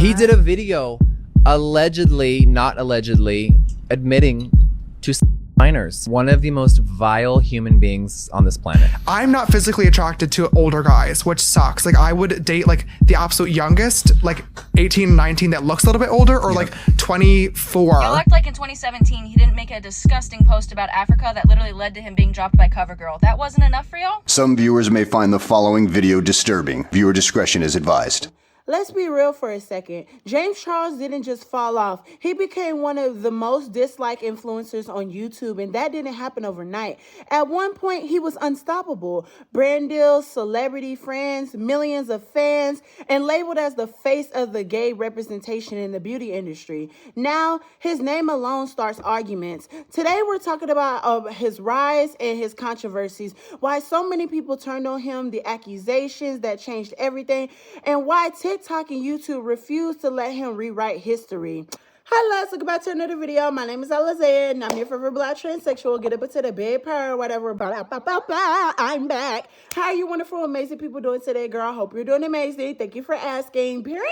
He did a video allegedly, not allegedly, admitting to minors. One of the most vile human beings on this planet. I'm not physically attracted to older guys, which sucks. Like, I would date like the absolute youngest, like 18, 19 that looks a little bit older, or like 24. Y'all act like in 2017 he didn't make a disgusting post about Africa that literally led to him being dropped by CoverGirl. That wasn't enough for y'all? Some viewers may find the following video disturbing. Viewer discretion is advised. Let's be real for a second. James Charles didn't just fall off. He became one of the most disliked influencers on YouTube, and that didn't happen overnight. At one point, he was unstoppable. Brand deals, celebrity friends, millions of fans, and labeled as the face of the gay representation in the beauty industry. Now, his name alone starts arguments. Today, we're talking about his rise and his controversies, why so many people turned on him, the accusations that changed everything, and why TikTok and YouTube refuse to let him rewrite history. Hi, let's welcome back to another video. My name is Alizé, and I'm your favorite black transsexual. Get up into the big purr, whatever. Blah, blah, blah, blah. I'm back. How are you wonderful, amazing people doing today, girl? I hope you're doing amazing. Thank you for asking. Period.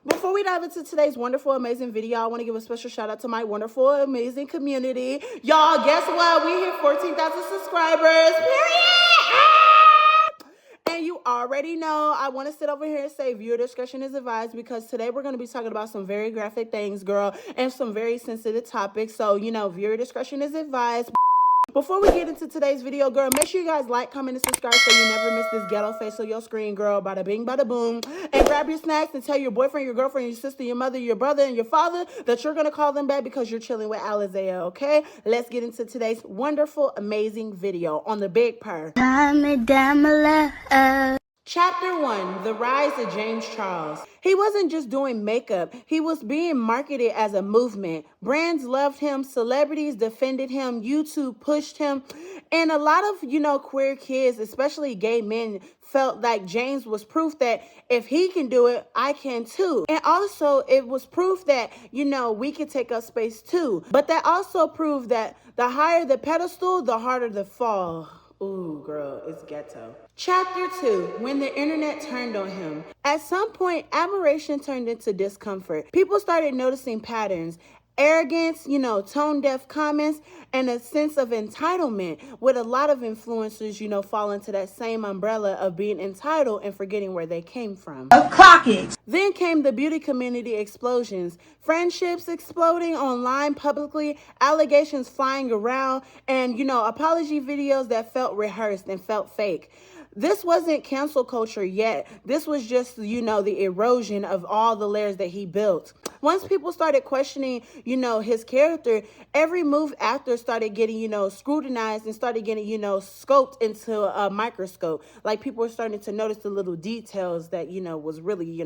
Before we dive into today's wonderful, amazing video, I want to give a special shout out to my wonderful, amazing community. Y'all, guess what? We hit 14,000 subscribers. Period. And you already know I want to sit over here and say viewer discretion is advised, because today we're going to be talking about some very graphic things, girl, and some very sensitive topics. So, you know, viewer discretion is advised. Before we get into today's video, girl, make sure you guys like, comment, and subscribe so you never miss this ghetto face on your screen, girl. Bada bing, bada boom. And grab your snacks and tell your boyfriend, your girlfriend, your sister, your mother, your brother, and your father that you're going to call them back because you're chilling with Alizé, okay? Let's get into today's wonderful, amazing video on the big purr. Chapter 1, The Rise of James Charles. He wasn't just doing makeup. He was being marketed as a movement. Brands loved him. Celebrities defended him. YouTube pushed him. And a lot of, queer kids, especially gay men, felt like James was proof that if he can do it, I can too. And also, it was proof that, we could take up space too. But that also proved that the higher the pedestal, the harder the fall. Ooh, girl, it's ghetto. Chapter 2, When the Internet Turned on Him. At some point, admiration turned into discomfort. People started noticing patterns. Arrogance, tone-deaf comments, and a sense of entitlement, with a lot of influencers, fall into that same umbrella of being entitled and forgetting where they came from. Clock it! Then came the beauty community explosions, friendships exploding online publicly, allegations flying around, and, apology videos that felt rehearsed and felt fake. This wasn't cancel culture yet. This was just, the erosion of all the layers that he built. Once people started questioning, his character, every move after started getting, scrutinized and started getting, scoped into a microscope. Like, people were starting to notice the little details that, was really,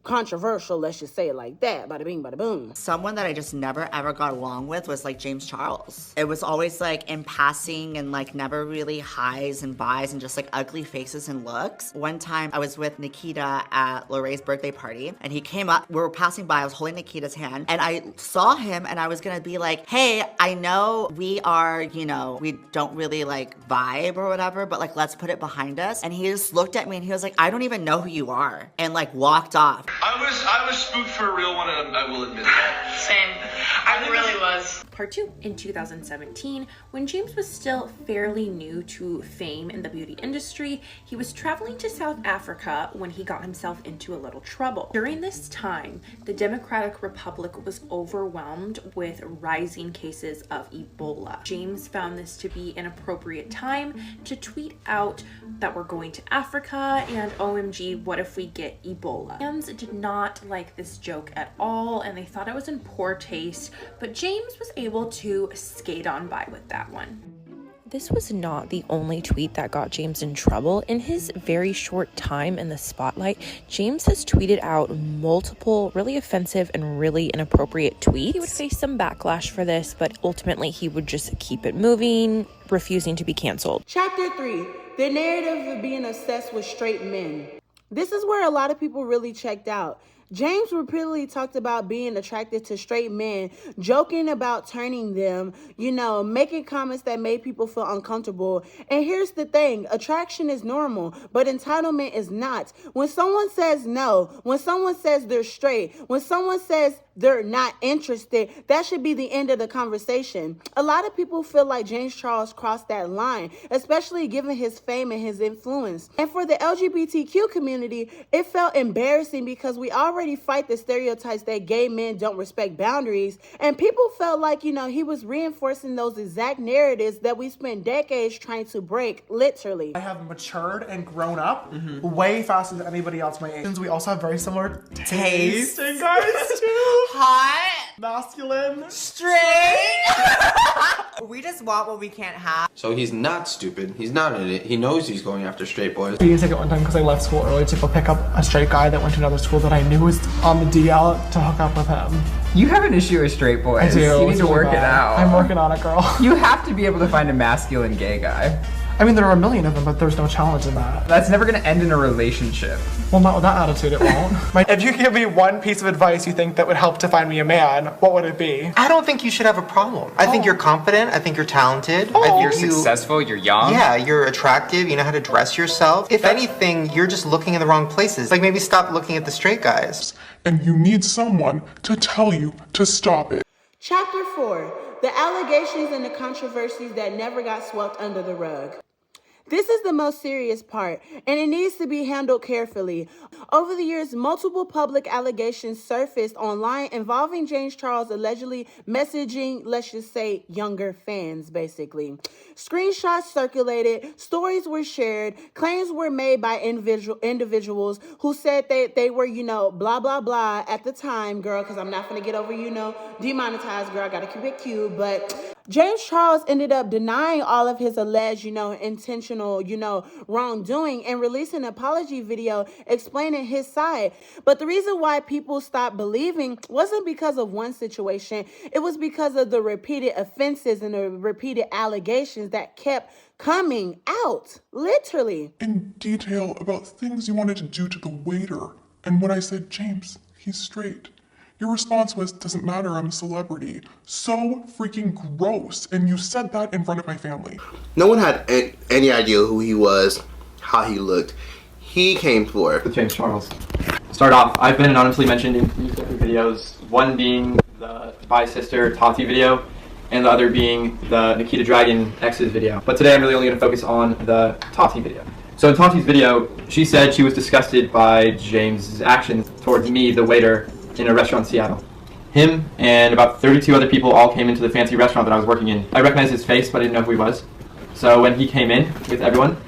controversial, let's just say it like that. Bada bing, bada boom. Someone that I just never ever got along with was like James Charles. It was always like in passing and like never really highs and buys and just like ugly faces and looks. One time I was with Nikita at Lorraine's birthday party and he came up, we were passing by, I was holding Nikita's hand and I saw him and I was gonna be like, hey, I know we are, we don't really like vibe or whatever, but like let's put it behind us. And he just looked at me and he was like, I don't even know who you are, and like walked off. I was spooked for a real one, and I will admit that. Same. I really was. Part 2, in 2017, when James was still fairly new to fame in the beauty industry, he was traveling to South Africa when he got himself into a little trouble. During this time, the Democratic Republic was overwhelmed with rising cases of Ebola. James found this to be an appropriate time to tweet out that we're going to Africa and OMG, what if we get Ebola? Fans did not like this joke at all and they thought it was in poor taste, but James was able to skate on by with that one. This was not the only tweet that got James in trouble. In his very short time in the spotlight, James has tweeted out multiple really offensive and really inappropriate tweets. He would face some backlash for this, but ultimately he would just keep it moving, refusing to be canceled. Chapter 3, The Narrative of Being Obsessed with Straight Men. This is where a lot of people really checked out. James repeatedly talked about being attracted to straight men, joking about turning them, making comments that made people feel uncomfortable. And here's the thing, attraction is normal, but entitlement is not. When someone says no, when someone says they're straight, when someone says they're not interested, that should be the end of the conversation. A lot of people feel like James Charles crossed that line, especially given his fame and his influence. And for the LGBTQ community, it felt embarrassing because we already fight the stereotypes that gay men don't respect boundaries, and people felt like, he was reinforcing those exact narratives that we spent decades trying to break, literally. I have matured and grown up way faster than anybody else my age. Since we also have very similar taste in guys too. Hot, masculine, straight. We just want what we can't have. So he's not stupid. He's not an idiot. He knows he's going after straight boys. We used to get one time because I left school early to go pick up a straight guy that went to another school that I knew was on the DL to hook up with him. You have an issue with straight boys. I do. You need to work it out. I'm working on it, girl. You have to be able to find a masculine gay guy. I mean, there are a million of them, but there's no challenge in that. That's never gonna end in a relationship. Well, not with that attitude, it won't. If you could give me one piece of advice you think that would help to find me a man, what would it be? I don't think you should have a problem. I think you're confident. I think you're talented. I think you're successful, you're young. Yeah, you're attractive. You know how to dress yourself. If anything, you're just looking in the wrong places. Like, maybe stop looking at the straight guys. And you need someone to tell you to stop it. Chapter 4. The allegations and the controversies that never got swept under the rug. This is the most serious part, and it needs to be handled carefully. Over the years, multiple public allegations surfaced online involving James Charles allegedly messaging, let's just say, younger fans, basically. Screenshots circulated, stories were shared, claims were made by individuals who said they were, blah, blah, blah at the time, girl, because I'm not going to get over, demonetized, girl, I got to keep it cute, but James Charles ended up denying all of his alleged, intentional, wrongdoing and releasing an apology video explaining his side. But the reason why people stopped believing wasn't because of one situation. It was because of the repeated offenses and the repeated allegations that kept coming out, literally. In detail about things you wanted to do to the waiter. And when I said, James, he's straight, your response was, doesn't matter, I'm a celebrity. So freaking gross. And you said that in front of my family. No one had any idea who he was, how he looked. He came for with James Charles. Start off, I've been anonymously mentioned in 3 different videos, one being the Bi Sister Tati video, and the other being the Nikita Dragon X's video. But today I'm really only going to focus on the Tati video. So in Tati's video, she said she was disgusted by James's actions towards me, the waiter, in a restaurant in Seattle. Him and about 32 other people all came into the fancy restaurant that I was working in. I recognized his face, but I didn't know who he was. So when he came in with everyone,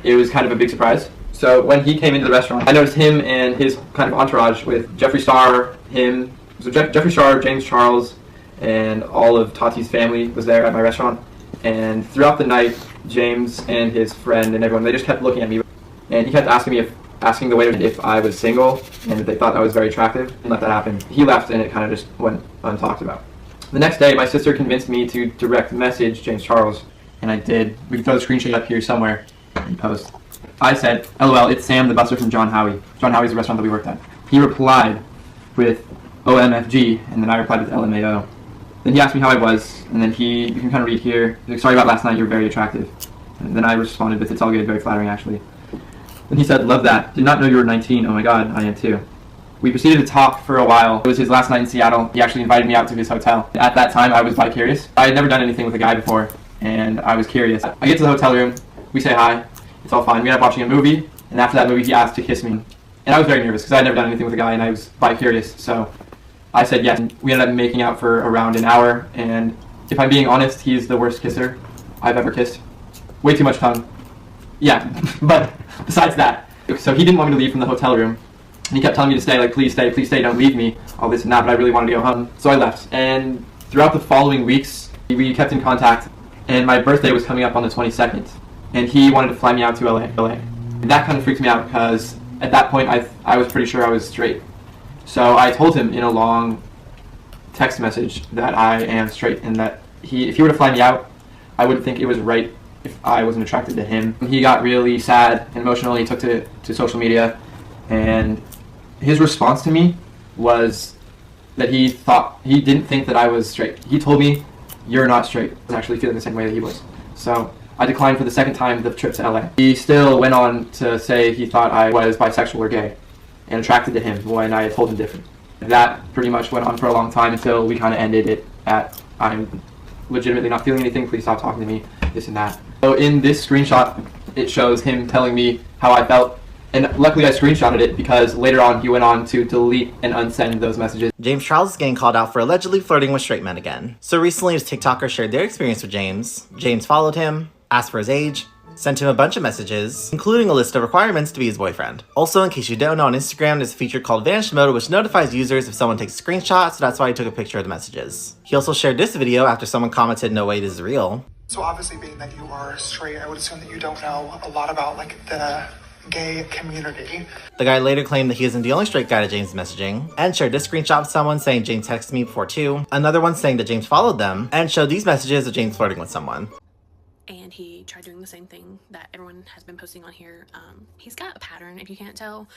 it was kind of a big surprise. So when he came into the restaurant, I noticed him and his kind of entourage with Jeffree Star, Jeffree Star, James Charles, and all of Tati's family was there at my restaurant. And throughout the night, James and his friend and everyone, they just kept looking at me. And he kept asking the waiter if I was single and if they thought I was very attractive, and let that happen. He left and it kind of just went untalked about. The next day, my sister convinced me to direct message James Charles, and I did. We can throw the screenshot up here somewhere and post. I said, LOL, it's Sam the busser from John Howie. John Howie's the restaurant that we worked at. He replied with OMFG, and then I replied with LMAO. Then he asked me how I was, and then you can kind of read here, he's like, sorry about last night, you're very attractive. And then I responded with, it's all good, very flattering actually. Then he said, love that. Did not know you were 19. Oh my god, I am too. We proceeded to talk for a while. It was his last night in Seattle. He actually invited me out to his hotel. At that time, I was bi-curious. I had never done anything with a guy before, and I was curious. I get to the hotel room, we say hi, it's all fine. We end up watching a movie, and after that movie, he asked to kiss me. And I was very nervous, because I had never done anything with a guy, and I was bi-curious, so I said yes. We ended up making out for around an hour, and if I'm being honest, he's the worst kisser I've ever kissed. Way too much tongue. Yeah, but besides that, so he didn't want me to leave from the hotel room. And he kept telling me to stay, like, please stay, don't leave me, all this and that, but I really wanted to go home. So I left. And throughout the following weeks, we kept in contact, and my birthday was coming up on the 22nd. And he wanted to fly me out to LA. And that kind of freaked me out, because at that point, I was pretty sure I was straight. So I told him in a long text message that I am straight, and that if he were to fly me out, I wouldn't think it was right if I wasn't attracted to him. He got really sad and emotional. He took to social media, and his response to me was that he didn't think that I was straight. He told me, "You're not straight." I was actually feeling the same way that he was. So I declined for the second time the trip to LA. He still went on to say he thought I was bisexual or gay and attracted to him when I had told him different. That pretty much went on for a long time until we kind of ended it at, "I'm legitimately not feeling anything, please stop talking to me," this and that. So in this screenshot, it shows him telling me how I felt, and luckily I screenshotted it because later on he went on to delete and unsend those messages. James Charles is getting called out for allegedly flirting with straight men again. So recently his TikTokers shared their experience with James. James followed him, asked for his age, sent him a bunch of messages, including a list of requirements to be his boyfriend. Also, in case you don't know, on Instagram there's a feature called Vanish Mode, which notifies users if someone takes a screenshot, so that's why he took a picture of the messages. He also shared this video after someone commented, "No way, this is real." So obviously being that you are straight, I would assume that you don't know a lot about like the gay community. The guy later claimed that he isn't the only straight guy to James' messaging, and shared this screenshot with someone saying James texted me before too, another one saying that James followed them, and showed these messages of James flirting with someone. And he tried doing the same thing that everyone has been posting on here. He's got a pattern, if you can't tell,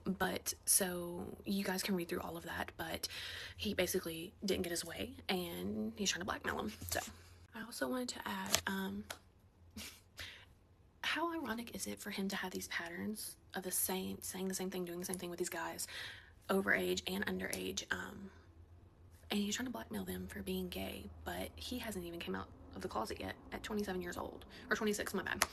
but so you guys can read through all of that, but he basically didn't get his way and he's trying to blackmail him. So I also wanted to add, how ironic is it for him to have these patterns of saying the same thing, doing the same thing with these guys, overage and underage, and he's trying to blackmail them for being gay, but he hasn't even came out of the closet yet at 27 years old, or 26, my bad.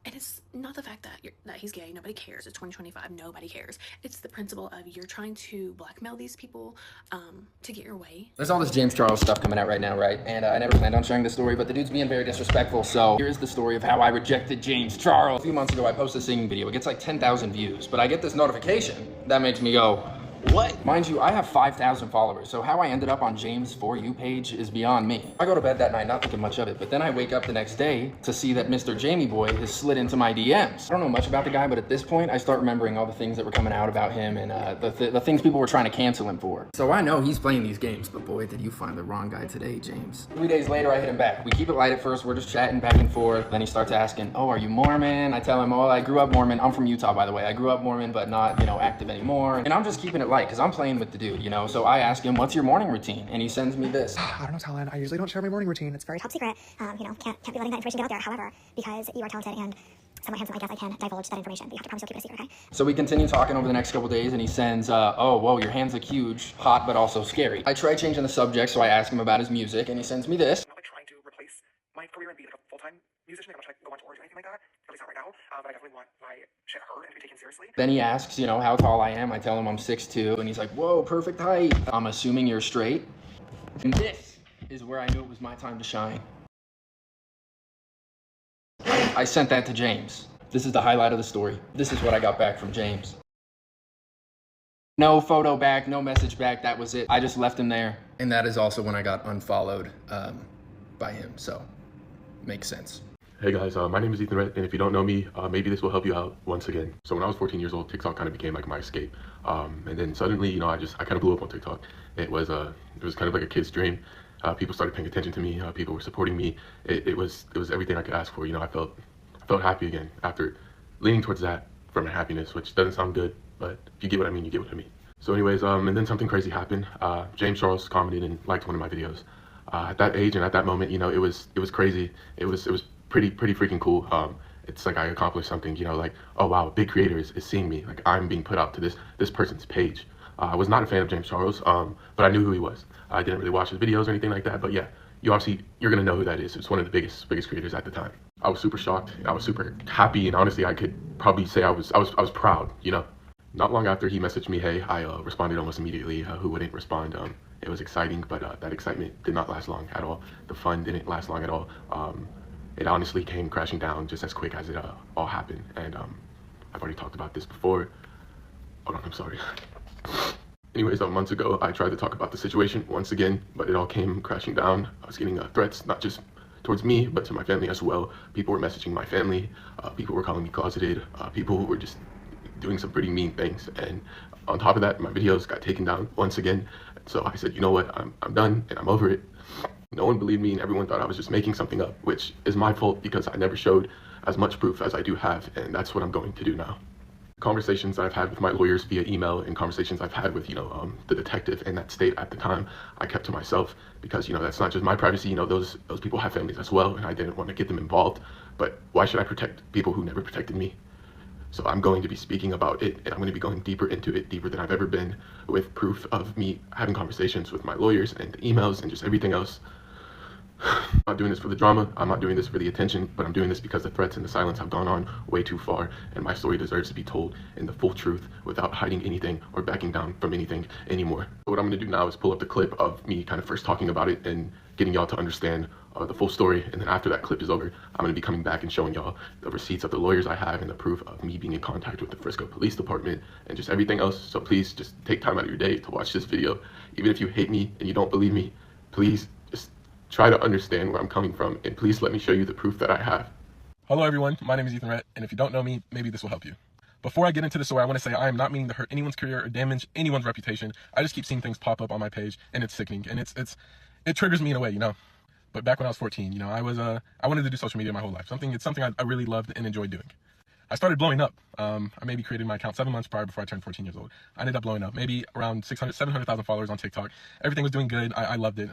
And it's not the fact that he's gay, nobody cares. It's 2025, nobody cares. It's the principle of you're trying to blackmail these people to get your way. There's all this James Charles stuff coming out right now, right? And I never planned on sharing this story, but the dude's being very disrespectful. So here's the story of how I rejected James Charles. A few months ago, I posted a singing video. It gets like 10,000 views, but I get this notification that makes me go, what? Mind you, I have 5,000 followers, so how I ended up on James' For You page is beyond me. I go to bed that night not thinking much of it, but then I wake up the next day to see that Mr. Jamie Boy has slid into my DMs. I don't know much about the guy, but at this point, I start remembering all the things that were coming out about him and the things people were trying to cancel him for. So I know he's playing these games, but boy, did you find the wrong guy today, James. 3 days later, I hit him back. We keep it light at first, we're just chatting back and forth. Then he starts asking, "Oh, are you Mormon?" I tell him, "Oh, I grew up Mormon. I'm from Utah, by the way. I grew up Mormon, but not, active anymore." And I'm just keeping it light, because I'm playing with the dude, so I ask him, "What's your morning routine?" And he sends me this. I don't know, Talon. I usually don't share my morning routine. It's very top secret. Can't be letting that information get out there. However, because you are talented and somewhat handsome, I guess I can divulge that information, but you have to promise you'll keep it a secret, okay? So we continue talking over the next couple days, and he sends, "Oh, whoa, your hands look huge, hot, but also scary." I try changing the subject, so I ask him about his music, and he sends me this. I'm not trying to replace my career and be like a full-time musician. I'm not trying to go on tours or anything like that. At least not right now. But I definitely want my shit heard and to be taken seriously. Then he asks, how tall I am. I tell him I'm 6'2", and he's like, "Whoa, perfect height. I'm assuming you're straight." And this is where I knew it was my time to shine. I sent that to James. This is the highlight of the story. This is what I got back from James. No photo back, no message back, that was it. I just left him there. And that is also when I got unfollowed by him, so makes sense. Hey guys, my name is Ethan Rett, and if you don't know me, maybe this will help you out once again. So when I was 14 years old, TikTok kind of became like my escape. And then suddenly, I kind of blew up on TikTok. It was kind of like a kid's dream. People started paying attention to me. People were supporting me. It was everything I could ask for. I felt happy again after leaning towards that for my happiness, which doesn't sound good, but if you get what I mean, you get what I mean. So anyways, and then something crazy happened. James Charles commented and liked one of my videos. At that age and at that moment, it was crazy. It was pretty freaking cool. It's like I accomplished something, like, oh wow, a big creator is seeing me. Like I'm being put out to this person's page. I was not a fan of James Charles, but I knew who he was. I didn't really watch his videos or anything like that, but yeah, you're gonna know who that is. It's one of the biggest creators at the time. I was super shocked. I was super happy, and honestly, I could probably say I was proud. Not long after he messaged me, hey, I responded almost immediately. Who wouldn't respond? It was exciting, but that excitement did not last long at all. The fun didn't last long at all. It honestly came crashing down just as quick as it all happened. And I've already talked about this before. Hold on, I'm sorry. Anyways, months ago, I tried to talk about the situation once again, but it all came crashing down. I was getting threats, not just towards me, but to my family as well. People were messaging my family. People were calling me closeted. People who were just doing some pretty mean things. And on top of that, my videos got taken down once again. So I said, you know what, I'm done and I'm over it. No one believed me and everyone thought I was just making something up, which is my fault because I never showed as much proof as I do have, and that's what I'm going to do now. conversations that I've had with my lawyers via email and conversations I've had with, the detective in that state at the time, I kept to myself because, that's not just my privacy. Those people have families as well, and I didn't want to get them involved. But why should I protect people who never protected me? So I'm going to be speaking about it, and I'm going to be going deeper into it, deeper than I've ever been, with proof of me having conversations with my lawyers and emails and just everything else. I'm not doing this for the drama, I'm not doing this for the attention, but I'm doing this because the threats and the silence have gone on way too far, and my story deserves to be told in the full truth without hiding anything or backing down from anything anymore. So what I'm going to do now is pull up the clip of me kind of first talking about it and getting y'all to understand the full story, and then after that clip is over, I'm going to be coming back and showing y'all the receipts of the lawyers I have and the proof of me being in contact with the Frisco Police Department and just everything else. So please just take time out of your day to watch this video. Even if you hate me and you don't believe me, please just try to understand where I'm coming from, and please let me show you the proof that I have. Hello everyone, my name is Ethan Rhett, and if you don't know me, maybe this will help you. Before I get into the story, I want to say I am not meaning to hurt anyone's career or damage anyone's reputation. I just keep seeing things pop up on my page, and it's sickening, and it triggers me in a way, But back when I was 14, I wanted to do social media my whole life. It's something I really loved and enjoyed doing. I started blowing up. I maybe created my account 7 months prior before I turned 14 years old. I ended up blowing up, maybe around 700,000 followers on TikTok. Everything was doing good. I loved it.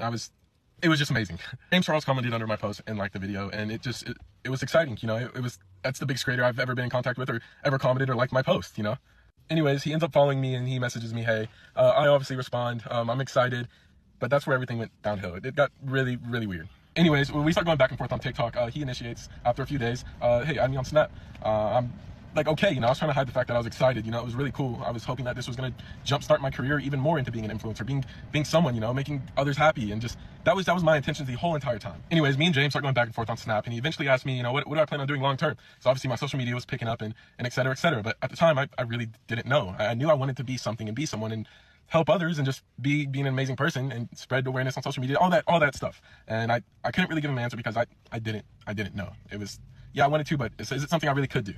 It was just amazing. James Charles commented under my post and liked the video, and it was exciting. That's the biggest creator I've ever been in contact with or ever commented or liked my post. Anyways, he ends up following me and he messages me, hey, I obviously respond. I'm excited, but that's where everything went downhill. It got really, really weird. Anyways, when we start going back and forth on TikTok, he initiates after a few days, hey, add me on Snap. I'm like, okay, I was trying to hide the fact that I was excited, it was really cool. I was hoping that this was going to jumpstart my career even more into being an influencer, being someone, making others happy, and just, that was my intention the whole entire time. Anyways, me and James start going back and forth on Snap, and he eventually asked me, what do I plan on doing long term? So obviously my social media was picking up and et cetera, but at the time, I really didn't know. I knew I wanted to be something and be someone and help others and just be an amazing person and spread awareness on social media, all that stuff. And I couldn't really give him an answer because I didn't know. It was, yeah, I wanted to, but is it something I really could do,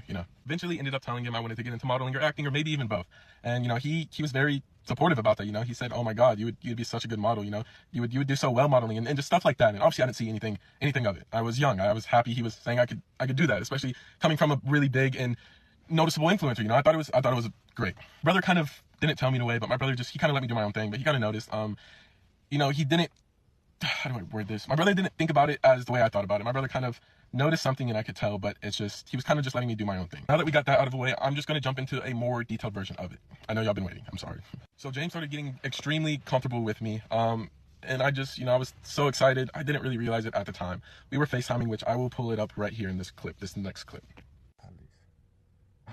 Eventually ended up telling him I wanted to get into modeling or acting or maybe even both. And, he was very supportive about that, He said, oh my God, you'd be such a good model, you would do so well modeling and just stuff like that. And obviously I didn't see anything of it. I was young. I was happy he was saying I could do that, especially coming from a really big and noticeable influencer, I thought it was great. Brother kind of didn't tell me in a way, but my brother he kind of let me do my own thing, but he kind of noticed, he didn't, how do I word this? My brother didn't think about it as the way I thought about it. My brother kind of noticed something and I could tell, but he was kind of just letting me do my own thing. Now that we got that out of the way, I'm just going to jump into a more detailed version of it. I know y'all been waiting, I'm sorry. So James started getting extremely comfortable with me, and I just, I was so excited. I didn't really realize it at the time. We were FaceTiming, which I will pull it up right here in this next clip.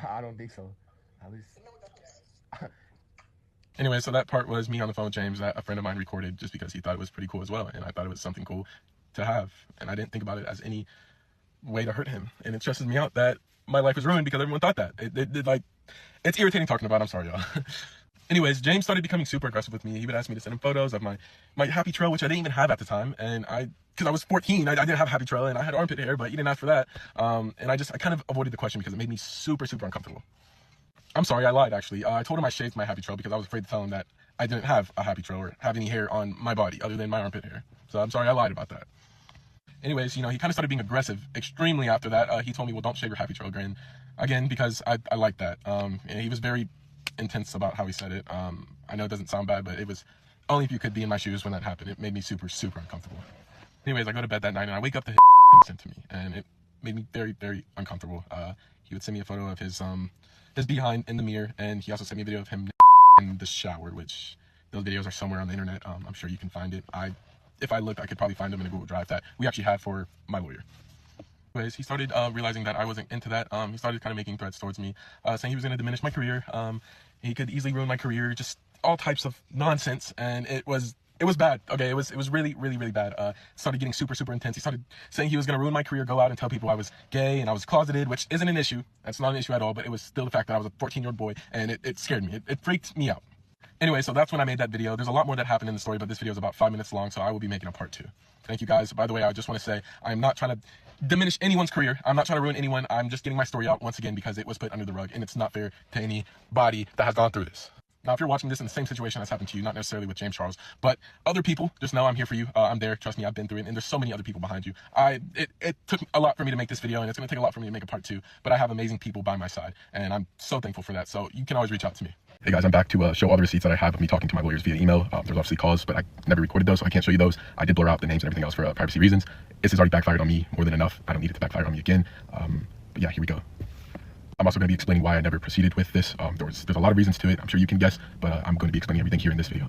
I don't think so. At least. Anyway, so that part was me on the phone with James that a friend of mine recorded just because he thought it was pretty cool as well. And I thought it was something cool to have. And I didn't think about it as any way to hurt him. And it stresses me out that my life was ruined because everyone thought that. It's irritating talking about. I'm sorry, y'all. Anyways, James started becoming super aggressive with me. He would ask me to send him photos of my happy trail, which I didn't even have at the time. And because I was 14, I didn't have a happy trail and I had armpit hair, but he didn't ask for that. And I kind of avoided the question because it made me super, super uncomfortable. I'm sorry, I lied actually. I told him I shaved my happy trail because I was afraid to tell him that I didn't have a happy trail or have any hair on my body other than my armpit hair. So I'm sorry, I lied about that. Anyways, he kind of started being aggressive extremely after that. He told me, well, don't shave your happy trail again because I like that. And he was very intense about how he said it. I know it doesn't sound bad, but it was only if you could be in my shoes when that happened. It made me super, super uncomfortable. Anyways, I go to bed that night and I wake up to his sent to me, and it made me very, very uncomfortable. He would send me a photo of his behind in the mirror, and he also sent me a video of him in the shower, which those videos are somewhere on the internet. I'm sure you can find it. If I looked, I could probably find them in a Google Drive that we actually had for my lawyer. Anyways, he started realizing that I wasn't into that. He started kind of making threats towards me, saying he was going to diminish my career. He could easily ruin my career, just all types of nonsense, and it was bad. Okay, it was really, really, really bad. Started getting super, super intense. He started saying he was going to ruin my career, go out and tell people I was gay and I was closeted, which isn't an issue. That's not an issue at all, but it was still the fact that I was a 14-year-old boy, and it scared me. It freaked me out. Anyway, so that's when I made that video. There's a lot more that happened in the story, but this video is about 5 minutes long, so I will be making a part 2. Thank you guys. By the way, I just want to say I'm not trying to diminish anyone's career. I'm not trying to ruin anyone. I'm just getting my story out once again because it was put under the rug, and it's not fair to anybody that has gone through this. Now, if you're watching this in the same situation that's happened to you, not necessarily with James Charles, but other people, just know I'm here for you. I'm there. Trust me, I've been through it, and there's so many other people behind you. It took a lot for me to make this video, and it's going to take a lot for me to make a part 2, but I have amazing people by my side, and I'm so thankful for that. So you can always reach out to me. Hey guys, I'm back to show all the receipts that I have of me talking to my lawyers via email. There's obviously calls, but I never recorded those, so I can't show you those. I did blur out the names and everything else for privacy reasons. This has already backfired on me more than enough. I don't need it to backfire on me again. But yeah, here we go. I'm also going to be explaining why I never proceeded with this. There's a lot of reasons to it. I'm sure you can guess, but I'm going to be explaining everything here in this video.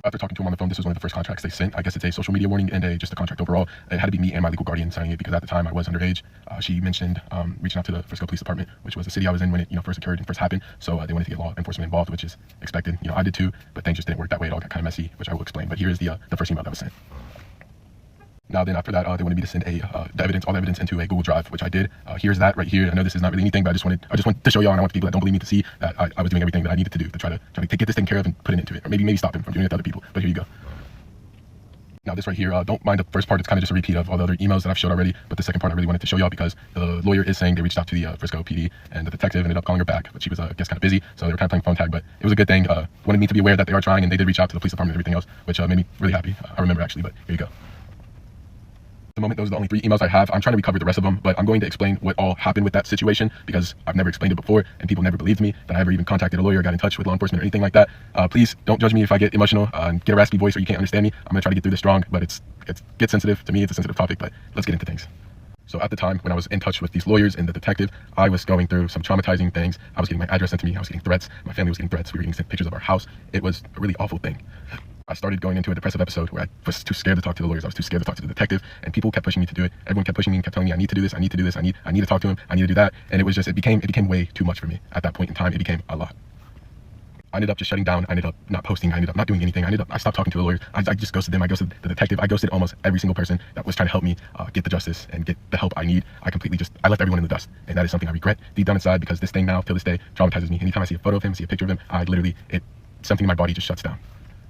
After talking to him on the phone, this was one of the first contracts they sent. I guess it's a social media warning and just a contract overall. It had to be me and my legal guardian signing it because at the time I was underage. She mentioned reaching out to the Frisco Police Department, which was the city I was in when it first occurred and first happened. So they wanted to get law enforcement involved, which is expected. I did too, but things just didn't work that way. It all got kind of messy, which I will explain. But here is the first email that was sent. Now then, after that, they wanted me to send all the evidence into a Google Drive, which I did. Here's that right here. I know this is not really anything, but I just want to show y'all, and I want the people that don't believe me to see that I was doing everything that I needed to do to try to get this taken care of and put it into it, or maybe stop him from doing it to other people. But here you go. Now this right here, don't mind the first part. It's kind of just a repeat of all the other emails that I've showed already. But the second part I really wanted to show y'all because the lawyer is saying they reached out to the Frisco PD, and the detective ended up calling her back, but she was I guess kind of busy, so they were kind of playing phone tag. But it was a good thing. Wanted me to be aware that they are trying, and they did reach out to the police department and everything else, which made me really happy. I remember actually, but here you go. The moment, those are the only 3 emails I have. I'm trying to recover the rest of them, but I'm going to explain what all happened with that situation because I've never explained it before and people never believed me that I ever even contacted a lawyer or got in touch with law enforcement or anything like that. Please don't judge me if I get emotional and get a raspy voice or you can't understand me. I'm gonna try to get through this strong, but it gets sensitive. To me, it's a sensitive topic, but let's get into things. So at the time when I was in touch with these lawyers and the detective, I was going through some traumatizing things. I was getting my address sent to me. I was getting threats. My family was getting threats. We were getting sent pictures of our house. It was a really awful thing. I started going into a depressive episode where I was too scared to talk to the lawyers. I was too scared to talk to the detective, and people kept pushing me to do it. Everyone kept pushing me and kept telling me I need to do this, I need to do this, I need to talk to him, I need to do that. And it became way too much for me. At that point in time, it became a lot. I ended up just shutting down. I ended up not posting. I ended up not doing anything. I stopped talking to the lawyers. I just ghosted them. I ghosted the detective. I ghosted almost every single person that was trying to help me get the justice and get the help I need. I left everyone in the dust. And that is something I regret deep down inside because this thing now, till this day, traumatizes me. Anytime I see a photo of him, see a picture of him, something in my body just shuts down.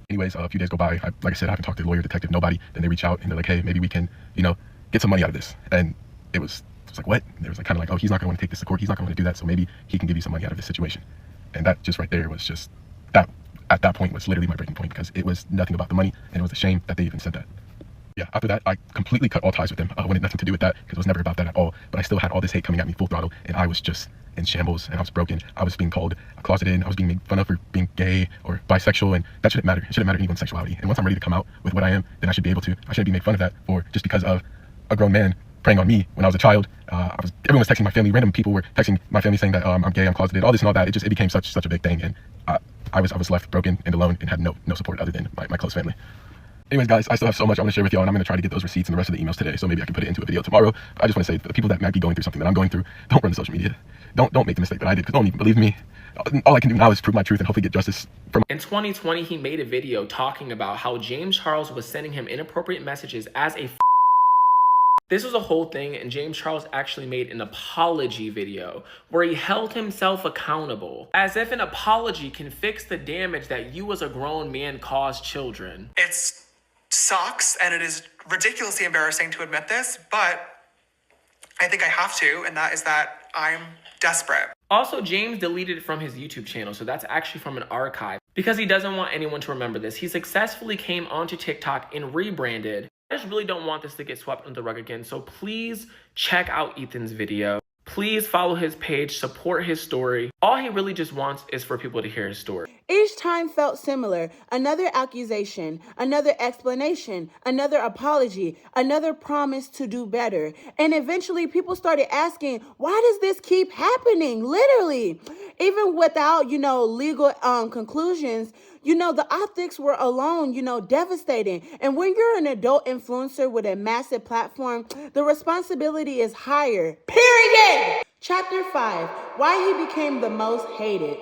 Anyways, a few days go by. Like I said, I haven't talked to the lawyer, detective, nobody. Then they reach out and they're like, hey, maybe we can, get some money out of this. And it was like, what? And they was like, kind of like, oh, he's not going to want to take this to court. He's not going to do that. So maybe he can give you some money out of this situation. And that just right there was just that. At that point was literally my breaking point because it was nothing about the money, and it was a shame that they even said that. Yeah, after that, I completely cut all ties with them. I wanted nothing to do with that because it was never about that at all. But I still had all this hate coming at me full throttle, and I was just in shambles, and I was broken. I was being called closeted. I was being made fun of for being gay or bisexual, and that shouldn't matter. It shouldn't matter anyone's sexuality. And once I'm ready to come out with what I am, then I should be able to. I shouldn't be made fun of that for just because of a grown man preying on me when I was a child. Everyone was texting my family. Random people were texting my family saying that I'm gay, I'm closeted, all this and all that. It became such a big thing, and I was left broken and alone and had no support other than my close family. Anyways, guys, I still have so much I want to share with y'all, and I'm going to try to get those receipts and the rest of the emails today, so maybe I can put it into a video tomorrow. But I just want to say, the people that might be going through something that I'm going through, don't run to social media. Don't make the mistake that I did, because don't even believe me. All I can do now is prove my truth and hopefully get justice. In 2020, he made a video talking about how James Charles was sending him inappropriate messages as a This was a whole thing, and James Charles actually made an apology video where he held himself accountable, as if an apology can fix the damage that you as a grown man caused children. It sucks, and it is ridiculously embarrassing to admit this, but I think I have to, and that is that I'm desperate. Also, James deleted it from his YouTube channel, so that's actually from an archive, because he doesn't want anyone to remember this. He successfully came onto TikTok and rebranded. I just really don't want this to get swept under the rug again, so please check out Ethan's video. Please follow his page, support his story. All he really just wants is for people to hear his story. Each time felt similar. Another accusation, another explanation, another apology, another promise to do better. And eventually people started asking, why does this keep happening? Literally. Even without, legal conclusions, the optics were alone, devastating. And when you're an adult influencer with a massive platform, the responsibility is higher. Period. Chapter 5, why he became the most hated.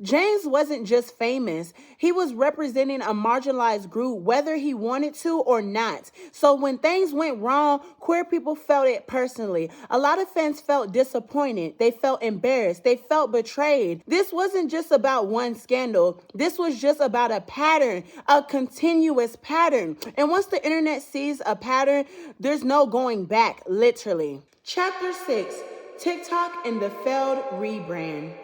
James wasn't just famous. He was representing a marginalized group, whether he wanted to or not. So when things went wrong, queer people felt it personally. A lot of fans felt disappointed. They felt embarrassed. They felt betrayed. This wasn't just about one scandal. This was just about a pattern, a continuous pattern. And once the internet sees a pattern, there's no going back, literally. Chapter 6, TikTok and the failed rebrand.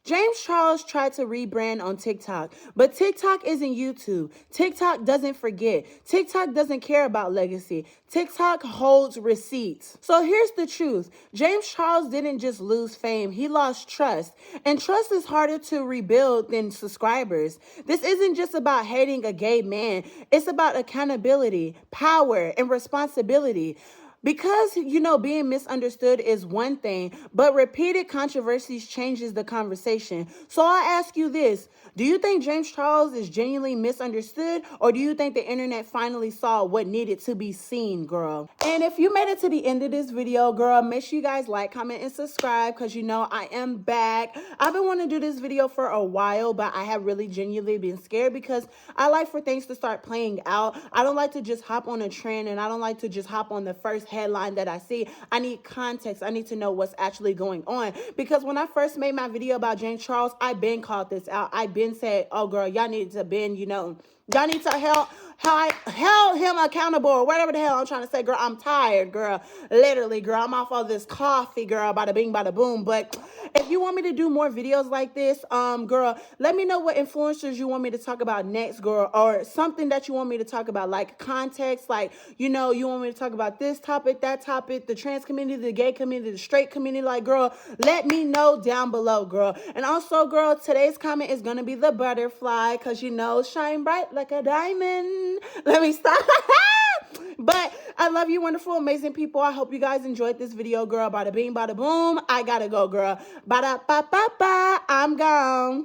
James Charles tried to rebrand on TikTok, but TikTok isn't YouTube. TikTok doesn't forget. TikTok doesn't care about legacy. TikTok holds receipts. So here's the truth. James Charles didn't just lose fame, he lost trust. And trust is harder to rebuild than subscribers. This isn't just about hating a gay man. It's about accountability, power, and responsibility. Because, being misunderstood is one thing, but repeated controversies changes the conversation. So I ask you this, do you think James Charles is genuinely misunderstood, or do you think the internet finally saw what needed to be seen, girl? And if you made it to the end of this video, girl, make sure you guys like, comment, and subscribe, because I am back. I've been wanting to do this video for a while, but I have really genuinely been scared because I like for things to start playing out. I don't like to just hop on a trend, and I don't like to just hop on the first headline that I see. I need context. I need to know what's actually going on, because when I first made my video about James Charles, I been called this out. I been said, oh girl, y'all need to been, y'all need to held him accountable, or whatever the hell I'm trying to say. Girl, I'm tired, girl. Literally, girl, I'm off of this coffee, girl. Bada bing, bada boom. But if you want me to do more videos like this, girl, let me know what influencers you want me to talk about next, girl, or something that you want me to talk about, like context, like, you want me to talk about this topic, that topic, the trans community, the gay community, the straight community. Like, girl, let me know down below, girl. And also, girl, today's comment is going to be the butterfly, because, shine bright like a diamond. Let me stop. But I love you, wonderful, amazing people. I hope you guys enjoyed this video, girl. Bada bing, bada boom. I gotta go, girl. Bada ba ba ba. I'm gone.